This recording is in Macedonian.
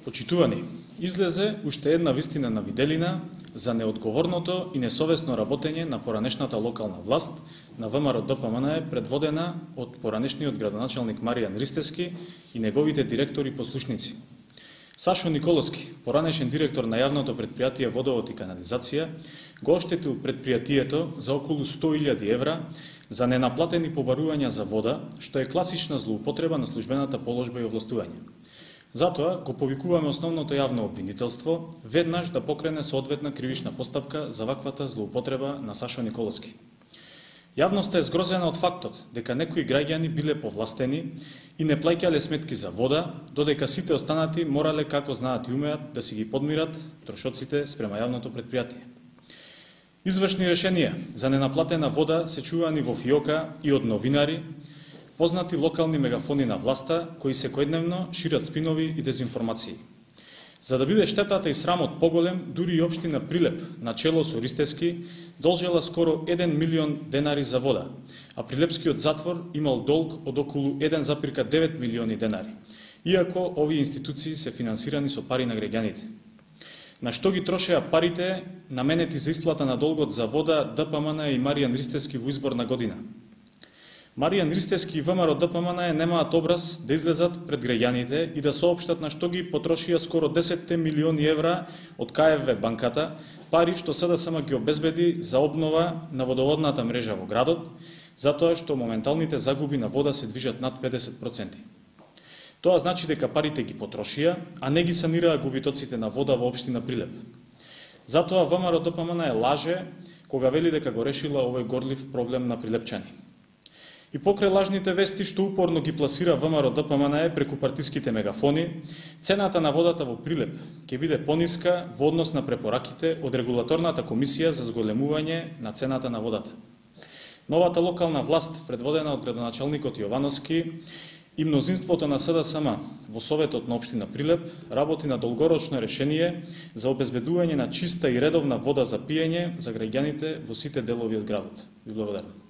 Почитувани, излезе уште една вистина на виделина за неодговорното и несовесно работење на поранешната локална власт на ВМРО-ДПМН предводена од поранешниот градоначалник Маријан Ристевски и неговите директори и послушници. Сашо Николовски, поранешен директор на јавното предпријатие Водовод и канализација, го оштетил предпријатието за околу 100.000 евра за ненаплатени побарувања за вода, што е класична злоупотреба на службената положба и овластување. Затоа го повикуваме основното јавно обвинителство веднаш да покрене соодветна кривична постапка за ваквата злоупотреба на Сашо Николовски. Јавноста е згрозена од фактот дека некои граѓани биле повластени и не плаќале сметки за вода, додека сите останати морале како знаат и умеат да си ги подмират трошоците спрема јавното предпријатие. Извршни решенија за ненаплатена вода се чувани во фиока и од новинари, познати локални мегафони на власта, кои секојдневно шират спинови и дезинформации. За да биде штетата и срамот поголем, дури и општина Прилеп, на чело со Ристевски, должела скоро 1 милион денари за вода, а Прилепскиот затвор имал долг од околу 1,9 милиони денари, иако овие институции се финансирани со пари на граѓаните. На што ги трошеа парите наменети за исплата на долгот за вода ДПМН и Маријан Ристевски во изборна година? Маријан Ристевски и ВМРО-ДПМН немаат образ да излезат пред граѓаните и да соопштат на што ги потрошија скоро 10 милиони евра од КФВ банката, пари што СДСМ ги обезбеди за обнова на водоводната мрежа во градот, затоа што моменталните загуби на вода се движат над 50%. Тоа значи дека парите ги потрошија, а не ги санираа губитоците на вода во општина Прилеп. Затоа ВМРО-ДПМН лаже кога вели дека го решила овој горлив проблем на прилепчани. И покрај лажните вести што упорно ги пласира ВМРО-ДПМН преку партиските мегафони, цената на водата во Прилеп ќе биде пониска во однос на препораките од регулаторната комисија за зголемување на цената на водата. Новата локална власт, предводена од градоначалникот Јовановски и мнозинството на СДСМ во Советот на општина Прилеп, работи на долгорочно решение за обезбедување на чиста и редовна вода за пиење за граѓаните во сите делови од градот. Ви благодарам.